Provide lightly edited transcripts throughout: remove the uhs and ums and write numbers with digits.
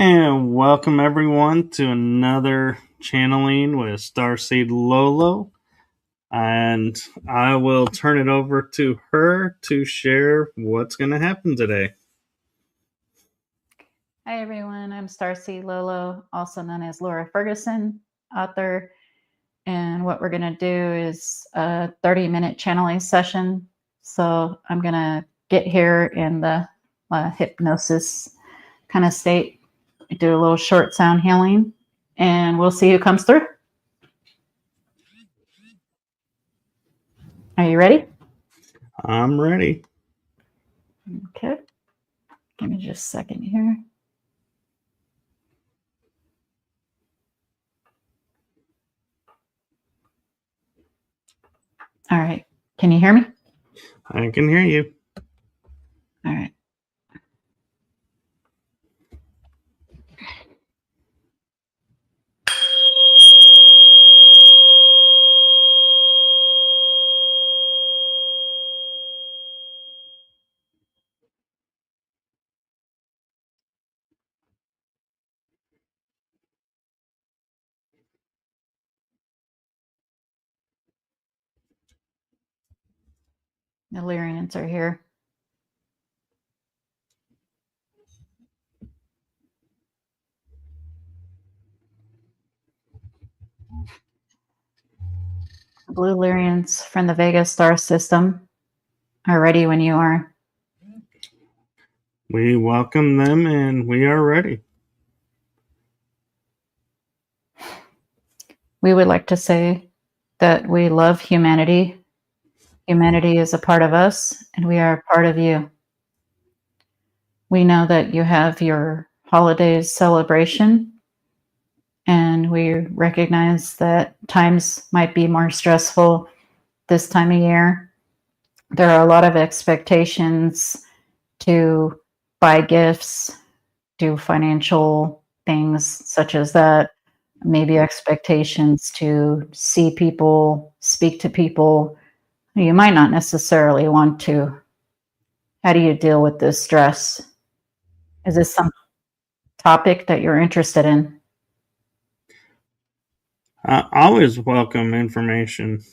And welcome everyone to another channeling with Starseed Lø Lø. And I will turn it over to her to share what's going to happen today. Hi everyone, I'm Starseed Lø Lø, also known as Laura Ferguson, author. And what we're going to do is a 30-minute channeling session. So I'm going to get here in the hypnosis kind of state, do a little short sound healing, and we'll see who comes through. Are you ready? I'm ready. Okay. Give me just a second here. All right. Can you hear me? I can hear you. All right. The Lyrians are here. Blue Lyrians from the Vega star system are ready when you are. We welcome them and we are ready. We would like to say that we love humanity. Humanity is a part of us and we are a part of you. We know that you have your holidays celebration, and we recognize that times might be more stressful this time of year. There are a lot of expectations to buy gifts, do financial things such as that, maybe expectations to see people, speak to people you might not necessarily want to. How do you deal with this stress? Is this some topic that you're interested in? I always welcome information.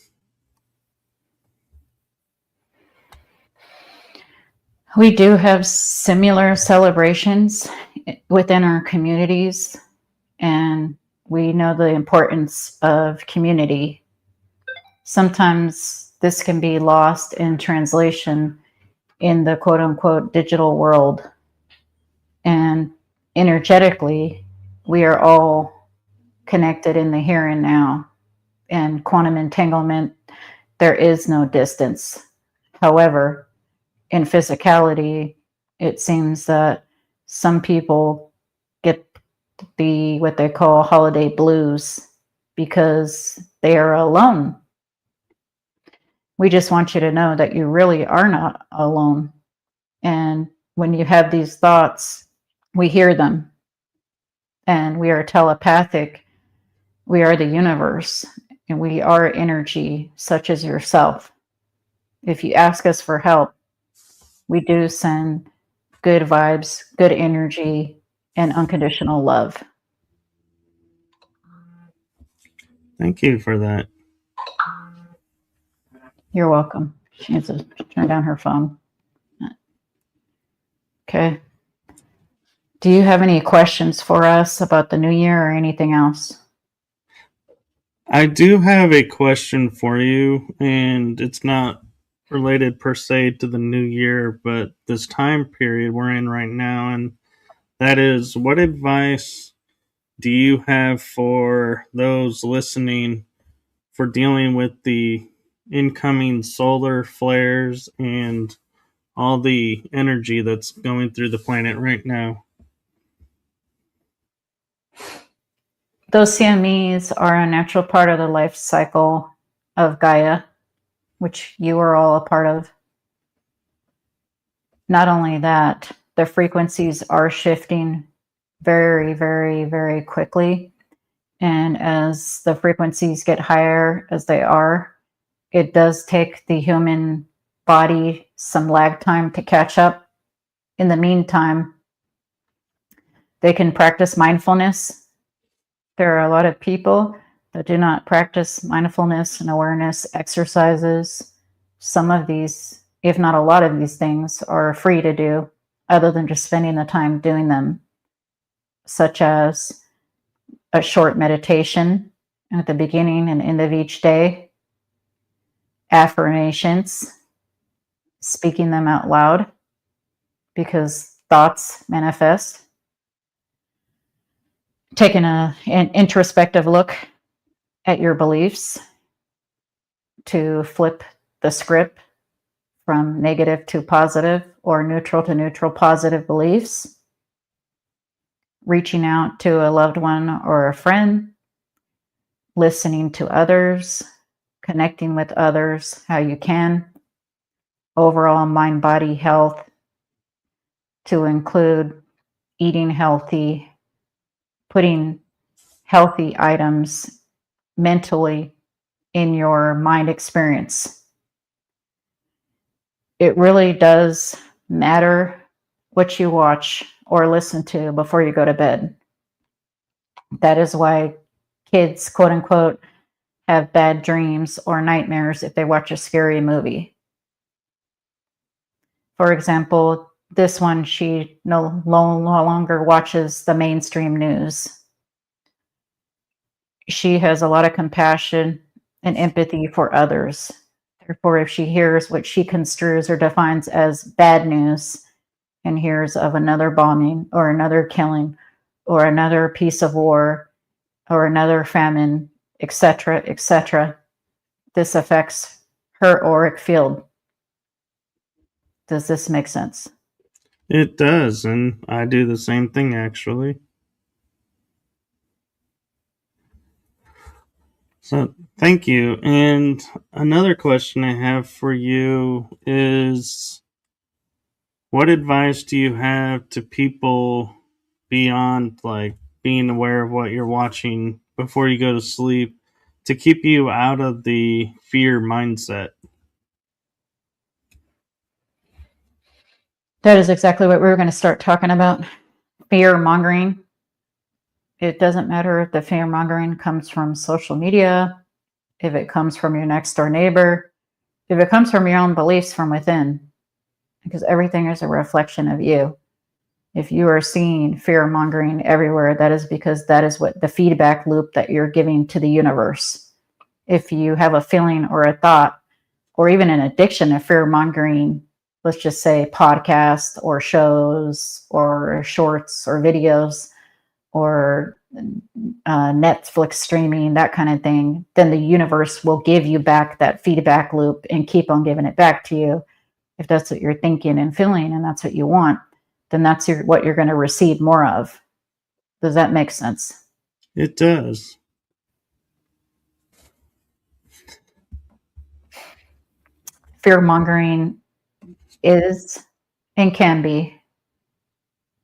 We do have similar celebrations within our communities, and we know the importance of community. Sometimes this can be lost in translation in the quote unquote digital world. And energetically, we are all connected in the here and now. And quantum entanglement, there is no distance. However, in physicality, it seems that some people get what they call holiday blues because they are alone. We just want you to know that you really are not alone. And when you have these thoughts, we hear them. And we are telepathic. We are the universe. And we are energy, such as yourself. If you ask us for help, we do send good vibes, good energy, and unconditional love. Thank you for that. You're welcome. She needs to turn down her phone. Okay. Do you have any questions for us about the new year or anything else? I do have a question for you, and it's not related per se to the new year, but this time period we're in right now, and that is, what advice do you have for those listening for dealing with the incoming solar flares and all the energy that's going through the planet right now? Those CMEs are a natural part of the life cycle of Gaia, which you are all a part of. Not only that, the frequencies are shifting very, very, very quickly. And as the frequencies get higher, as they are, it does take the human body some lag time to catch up. In the meantime, They can practice mindfulness. There are a lot of people that do not practice mindfulness and awareness exercises. Some of these, if not a lot of these things, are free to do other than just spending the time doing them, such as a short meditation at the beginning and end of each day, affirmations, speaking them out loud because thoughts manifest, taking an introspective look at your beliefs to flip the script from negative to positive or neutral to neutral positive beliefs, reaching out to a loved one or a friend, listening to others, connecting with others how you can, overall mind-body health to include eating healthy, putting healthy items mentally in your mind experience. It really does matter what you watch or listen to before you go to bed. That is why kids, quote unquote, have bad dreams or nightmares if they watch a scary movie. For example, this one, she no longer watches the mainstream news. She has a lot of compassion and empathy for others. Therefore, if she hears what she construes or defines as bad news and hears of another bombing or another killing or another piece of war or another famine, etc., this affects her auric field. Does this make sense? It does, and I do the same thing actually. So, thank you. And another question I have for you is, what advice do you have to people beyond like being aware of what you're watching before you go to sleep to keep you out of the fear mindset? That is exactly what we were going to start talking about. Fear mongering. It doesn't matter if the fear mongering comes from social media, if it comes from your next door neighbor, if it comes from your own beliefs from within, because everything is a reflection of you. If you are seeing fear mongering everywhere, that is because that is what the feedback loop that you're giving to the universe. If you have a feeling or a thought, or even an addiction of fear mongering, let's just say podcasts or shows or shorts or videos or Netflix streaming, that kind of thing, then the universe will give you back that feedback loop and keep on giving it back to you. If that's what you're thinking and feeling and that's what you want, then that's what you're going to receive more of. Does that make sense? It does. Fear mongering is and can be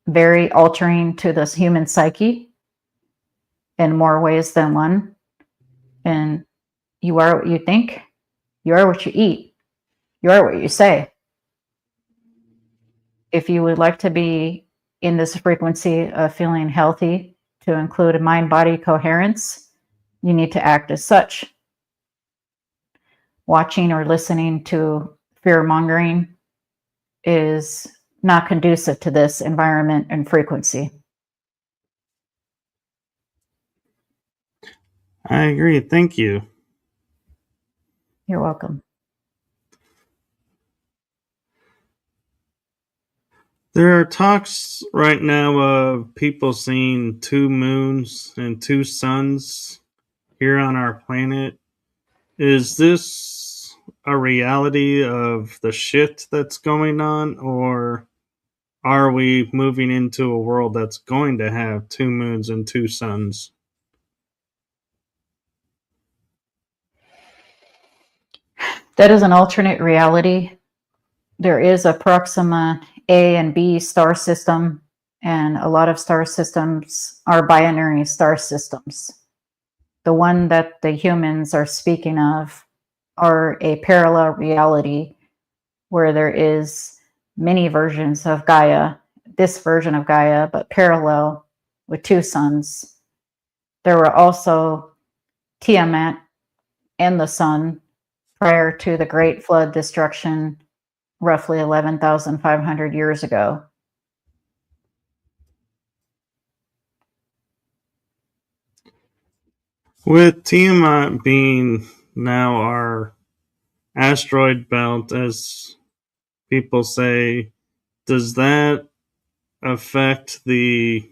very altering to this human psyche in more ways than one. And you are what you think, you are what you eat, you are what you say. If you would like to be in this frequency of feeling healthy to include mind-body coherence, you need to act as such. Watching or listening to fear-mongering is not conducive to this environment and frequency. I agree. Thank you. You're welcome. There are talks right now of people seeing 2 moons and 2 suns here on our planet. Is this a reality of the shit that's going on, or are we moving into a world that's going to have 2 moons and 2 suns? That is an alternate reality. There is a Proxima A and B star system, and a lot of star systems are binary star systems. The one that the humans are speaking of are a parallel reality where there is many versions of Gaia this version of Gaia, but parallel with two suns. There were also Tiamat and the sun prior to the Great Flood destruction roughly 11,500 years ago. With Tiamat being now our asteroid belt, as people say, does that affect the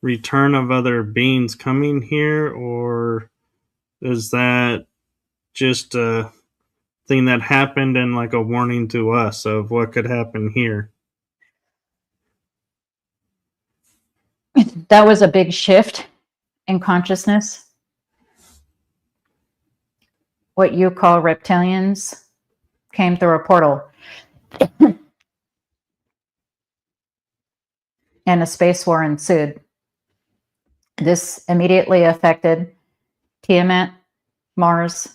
return of other beings coming here, or is that just a thing that happened and like a warning to us of what could happen here? That was a big shift in consciousness. What you call reptilians came through a portal. And a space war ensued. This immediately affected Tiamat, Mars,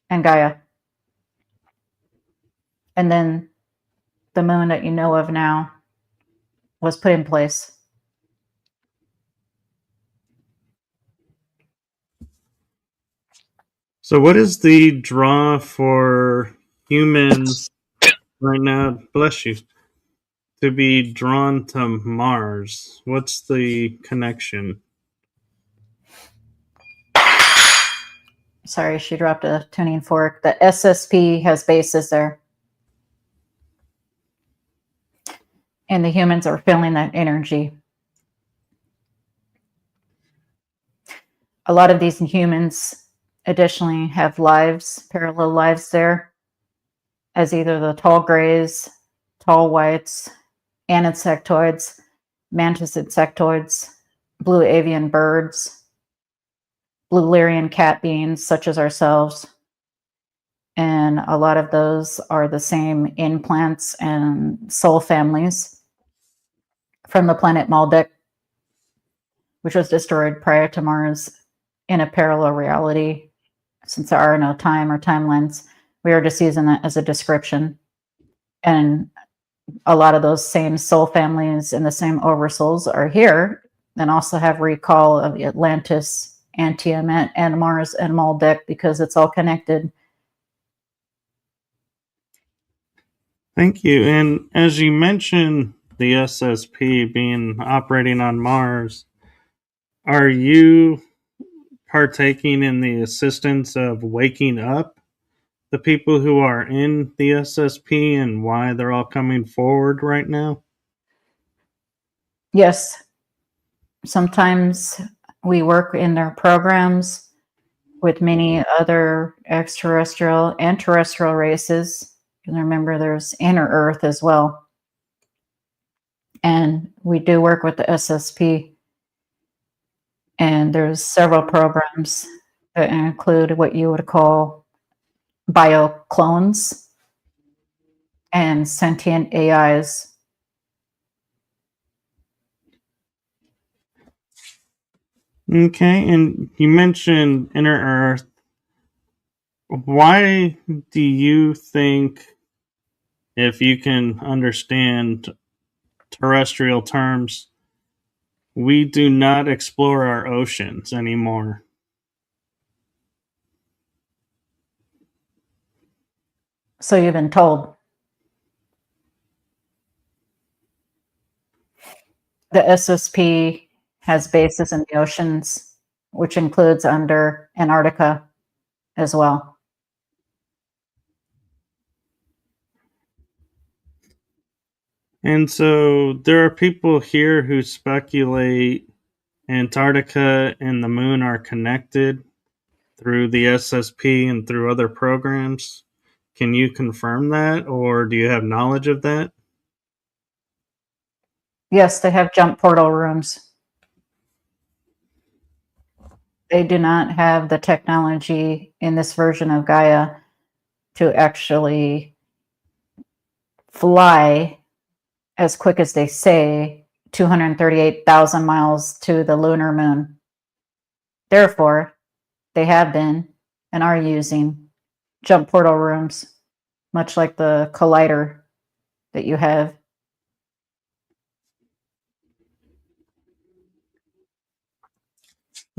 and Gaia. And then the moon that you know of now was put in place. So, what is the draw for humans right now? Bless you. To be drawn to Mars. What's the connection? Sorry, she dropped a tuning fork. The SSP has bases there. And the humans are feeling that energy. A lot of these humans additionally have lives, parallel lives there, as either the tall grays, tall whites, aninsectoids, mantis insectoids, blue avian birds, blue Lyrian cat beings, such as ourselves. And a lot of those are the same implants and soul families from the planet Maldek, which was destroyed prior to Mars in a parallel reality. Since there are no time or timelines, we are just using that as a description. And a lot of those same soul families and the same oversouls are here and also have recall of Atlantis and Tiamat and Mars and Maldek because it's all connected. Thank you. And as you mentioned, the SSP being operating on Mars, are you partaking in the assistance of waking up the people who are in the SSP and why they're all coming forward right now? Yes, sometimes we work in their programs with many other extraterrestrial and terrestrial races. And remember, there's inner Earth as well. And we do work with the SSP. And there's several programs that include what you would call bioclones and sentient AIs. Okay, and you mentioned inner Earth. Why do you think, if you can understand terrestrial terms, we do not explore our oceans anymore? So you've been told. The SSP has bases in the oceans, which includes under Antarctica as well. And so there are people here who speculate Antarctica and the moon are connected through the SSP and through other programs. Can you confirm that, or do you have knowledge of that? Yes, they have jump portal rooms. They do not have the technology in this version of Gaia to actually fly as quick as they say 238,000 miles to the lunar moon. Therefore, they have been and are using jump portal rooms, much like the collider that you have.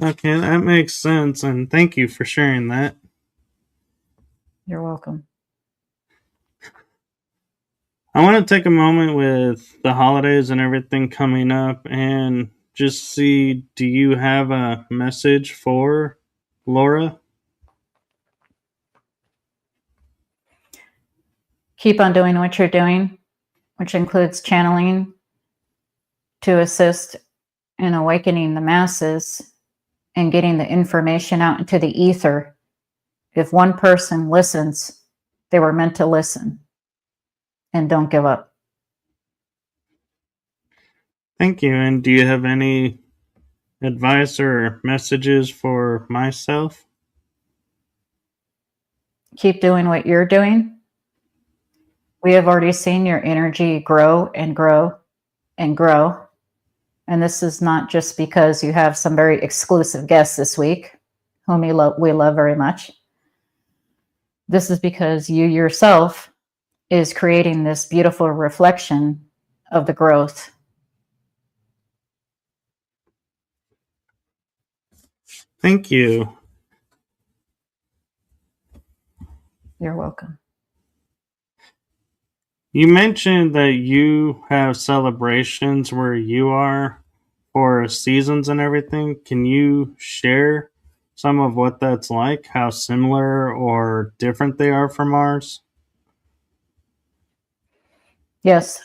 Okay, that makes sense, and thank you for sharing that. You're welcome. I want to take a moment with the holidays and everything coming up and just see, do you have a message for Laura? Keep on doing what you're doing, which includes channeling to assist in awakening the masses and getting the information out into the ether. If one person listens, they were meant to listen, and don't give up. Thank you. And do you have any advice or messages for myself? Keep doing what you're doing. We have already seen your energy grow and grow and grow. And this is not just because you have some very exclusive guests this week, whom we love very much. This is because you yourself is creating this beautiful reflection of the growth. Thank you. You're welcome. You mentioned that you have celebrations where you are for seasons and everything. Can you share some of what that's like? How similar or different they are from ours? Yes,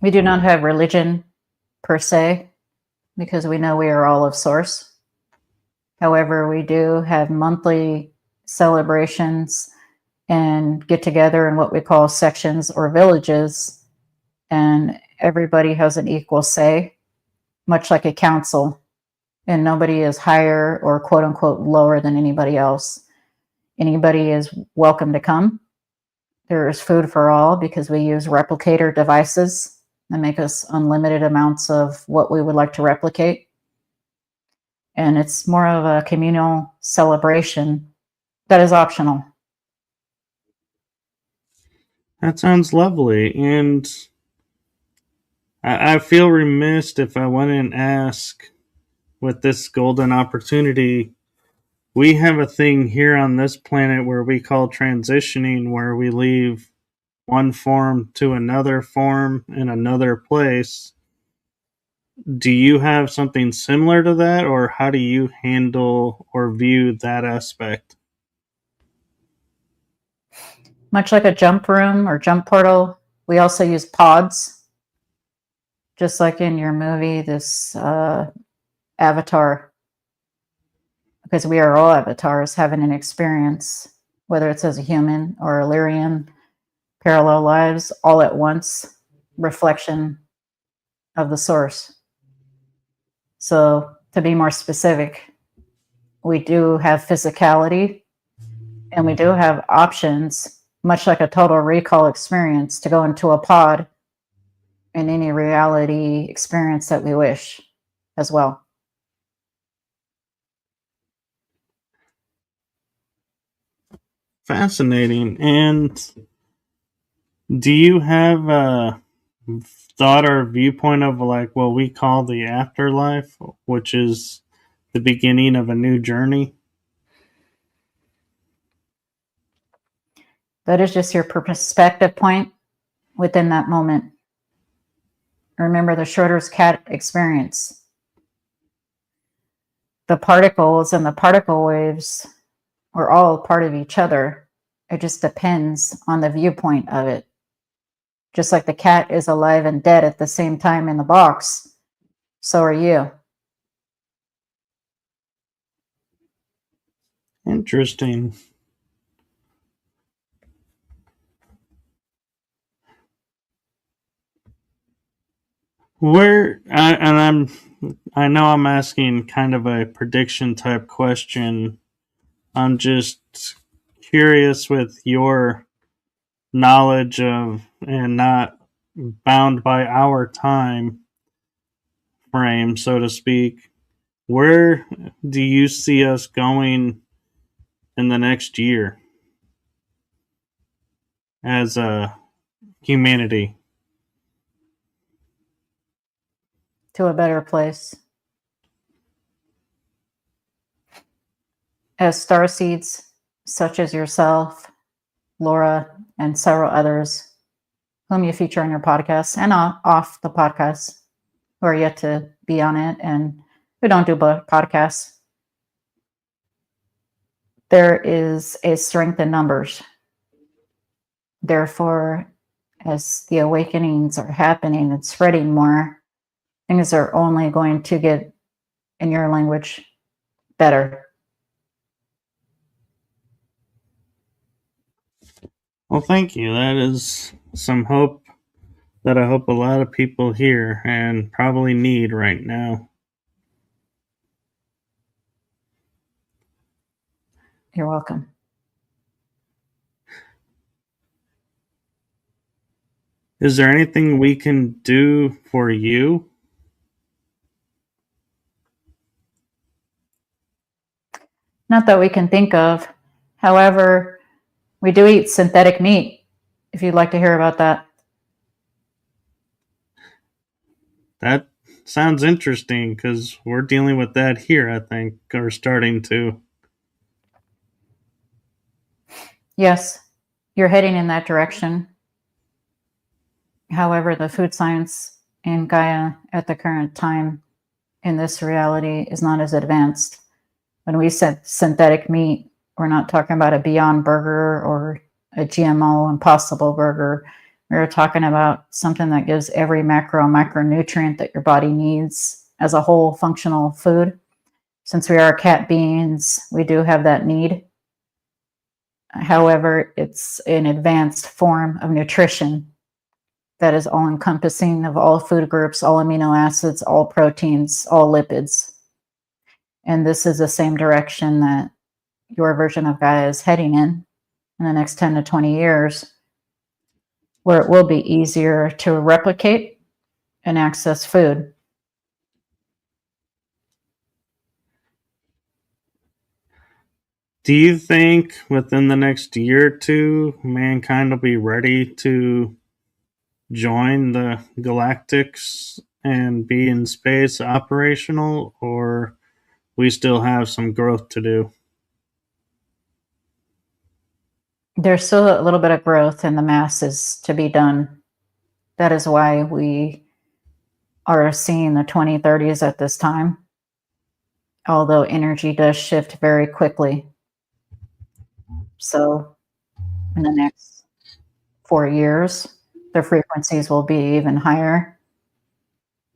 we do not have religion per se because we know we are all of source. However, we do have monthly celebrations and get together in what we call sections or villages, and everybody has an equal say, much like a council, and nobody is higher or quote unquote lower than anybody else. Anybody is welcome to come. There is food for all because we use replicator devices that make us unlimited amounts of what we would like to replicate. And it's more of a communal celebration that is optional. That sounds lovely. And I feel remiss if I wouldn't ask, with this golden opportunity, we have a thing here on this planet where we call transitioning, where we leave one form to another form in another place. Do you have something similar to that, or how do you handle or view that aspect? Much like a jump room or jump portal, we also use pods, just like in your movie, this Avatar, because we are all avatars having an experience, whether it's as a human or a Lyrian, parallel lives, all at once, reflection of the source. So, to be more specific, we do have physicality and we do have options, much like a total recall experience, to go into a pod in any reality experience that we wish as well. Fascinating. And do you have a thought or viewpoint of like what we call the afterlife, which is the beginning of a new journey? That is just your perspective point within that moment. Remember the Schrodinger's cat experience. The particles and the particle waves are all part of each other. It just depends on the viewpoint of it. Just like the cat is alive and dead at the same time in the box, so are you. Interesting. I know I'm asking kind of a prediction type question. I'm just curious with your knowledge of and not bound by our time frame, so to speak. Where do you see us going in the next year as a humanity? To a better place. as starseeds such as yourself, Laura, and several others whom you feature on your podcast and off the podcast who are yet to be on it and who don't do podcasts. There is a strength in numbers. Therefore, as the awakenings are happening and spreading more, things are only going to get, in your language, better. Well, thank you. That is some hope that I hope a lot of people hear and probably need right now. You're welcome. Is there anything we can do for you? Not that we can think of. However, we do eat synthetic meat, if you'd like to hear about that. That sounds interesting because we're dealing with that here, I think, or starting to. Yes, you're heading in that direction. However, the food science in Gaia at the current time in this reality is not as advanced. When we said synthetic meat, we're not talking about a Beyond Burger or a GMO Impossible Burger. We're talking about something that gives every macro and micronutrient that your body needs as a whole functional food. Since we are cat beings, we do have that need. However, it's an advanced form of nutrition that is all-encompassing of all food groups, all amino acids, all proteins, all lipids. And this is the same direction that your version of Gaia is heading in the next 10 to 20 years, where it will be easier to replicate and access food. Do you think within the next year or two, mankind will be ready to join the galactics and be in space operational, or we still have some growth to do? There's still a little bit of growth in the masses to be done. That is why we are seeing the 2030s at this time, although energy does shift very quickly. So in the next 4 years, the frequencies will be even higher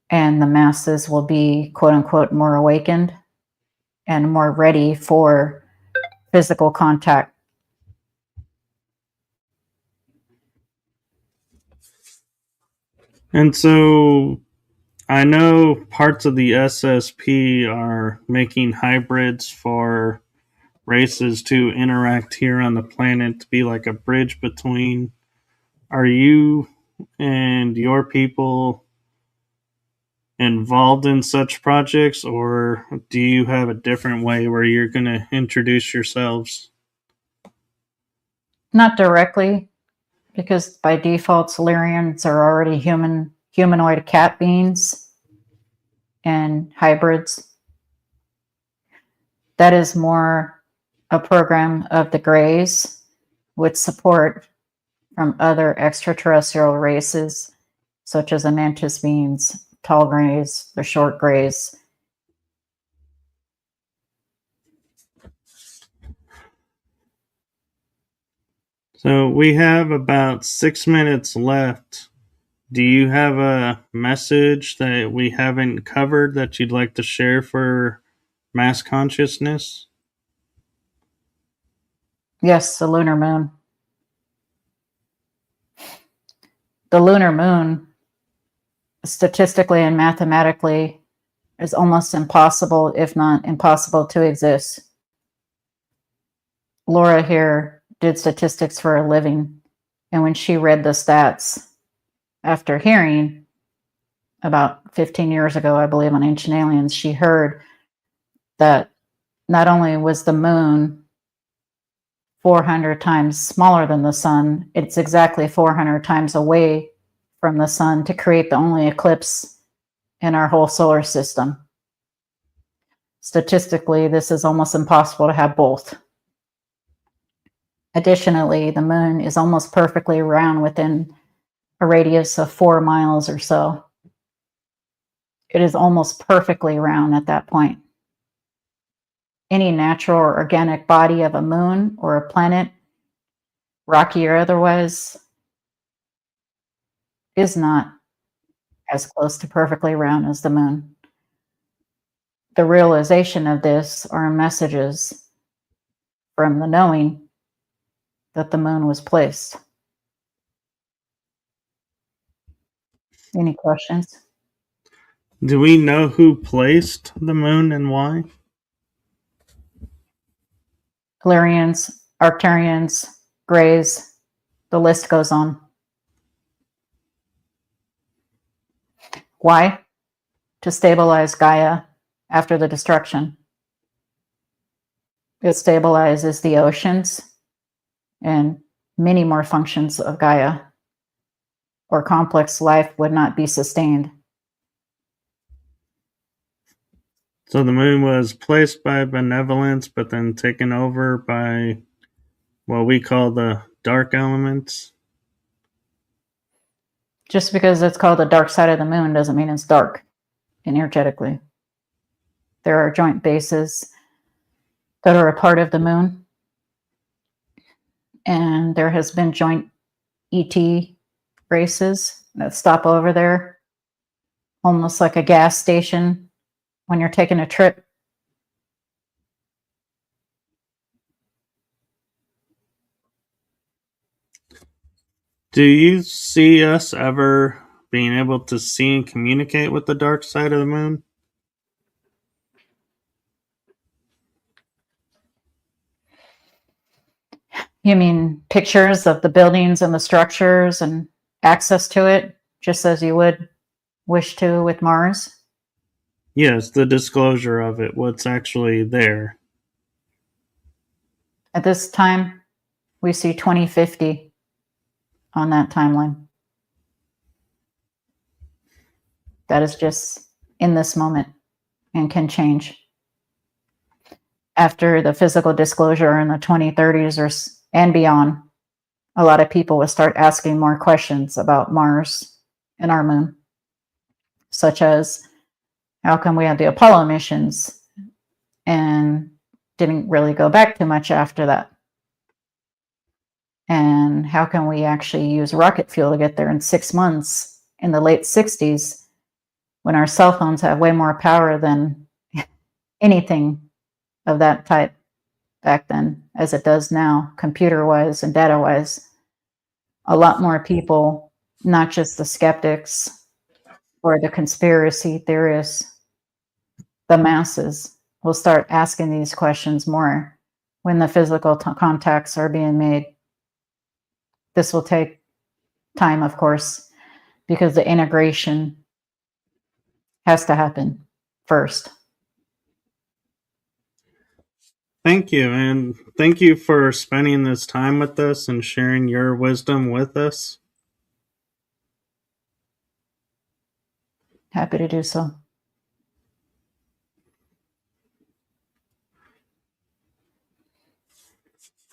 and the masses will be, quote unquote, more awakened and more ready for physical contact. And so I know parts of the SSP are making hybrids for races to interact here on the planet to be like a bridge between. Are you and your people involved in such projects, or do you have a different way where you're going to introduce yourselves? Not directly, because by default, Solarians are already humanoid cat beings and hybrids. That is more a program of the Greys with support from other extraterrestrial races, such as the mantis beings, tall Greys, the short Greys. So we have about 6 minutes left. Do you have a message that we haven't covered that you'd like to share for mass consciousness? Yes, the lunar moon. The lunar moon, statistically and mathematically, is almost impossible, if not impossible, to exist. Laura here did statistics for a living, and when she read the stats after hearing about 15 years ago, I believe, on Ancient Aliens, she heard that not only was the moon 400 times smaller than the sun, it's exactly 400 times away from the sun to create the only eclipse in our whole solar system. Statistically, this is almost impossible to have both. Additionally, the moon is almost perfectly round within a radius of 4 miles or so. It is almost perfectly round at that point. Any natural or organic body of a moon or a planet, rocky or otherwise, is not as close to perfectly round as the moon. The realization of this are messages from the knowing that the moon was placed. Any questions? Do we know who placed the moon and why? Illyrians, Arcturians, Greys, the list goes on. Why? To stabilize Gaia after the destruction. It stabilizes the oceans and many more functions of Gaia, or complex life would not be sustained. So the moon was placed by benevolence, but then taken over by what we call the dark elements. Just because it's called the dark side of the moon doesn't mean it's dark energetically. There are joint bases that are a part of the moon, and there has been joint ET races that stop over there, almost like a gas station when you're taking a trip. Do you see us ever being able to see and communicate with the dark side of the moon? You mean pictures of the buildings and the structures and access to it, just as you would wish to with Mars? Yes, the disclosure of it, what's actually there. At this time, we see 2050 on that timeline. That is just in this moment and can change. After the physical disclosure in the 2030s and beyond, a lot of people will start asking more questions about Mars and our moon, such as how come we had the Apollo missions and didn't really go back too much after that? And how can we actually use rocket fuel to get there in 6 months in the late 60s when our cell phones have way more power than anything of that type back then as it does now, computer-wise and data-wise? A lot more people, not just the skeptics or the conspiracy theorists, the masses will start asking these questions more when the physical contacts are being made. This will take time, of course, because the integration has to happen first. Thank you, and thank you for spending this time with us and sharing your wisdom with us. Happy to do so.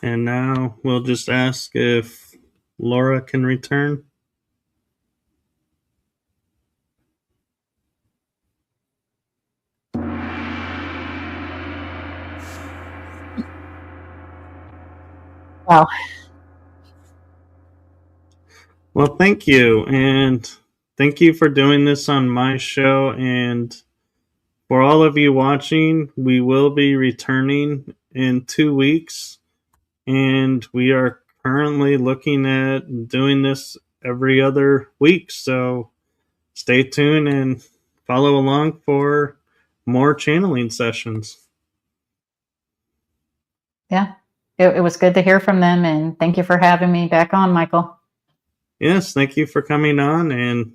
And now we'll just ask if Laura can return. Wow. Well, thank you, and thank you for doing this on my show. And for all of you watching, we will be returning in 2 weeks, and we are currently looking at doing this every other week. So stay tuned and follow along for more channeling sessions. Yeah, it was good to hear from them, and thank you for having me back on, Michael. Yes, thank you for coming on, and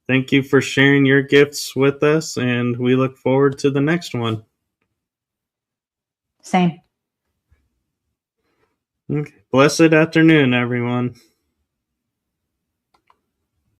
thank you for sharing your gifts with us, and we look forward to the next one. Same. Okay. Blessed afternoon, everyone.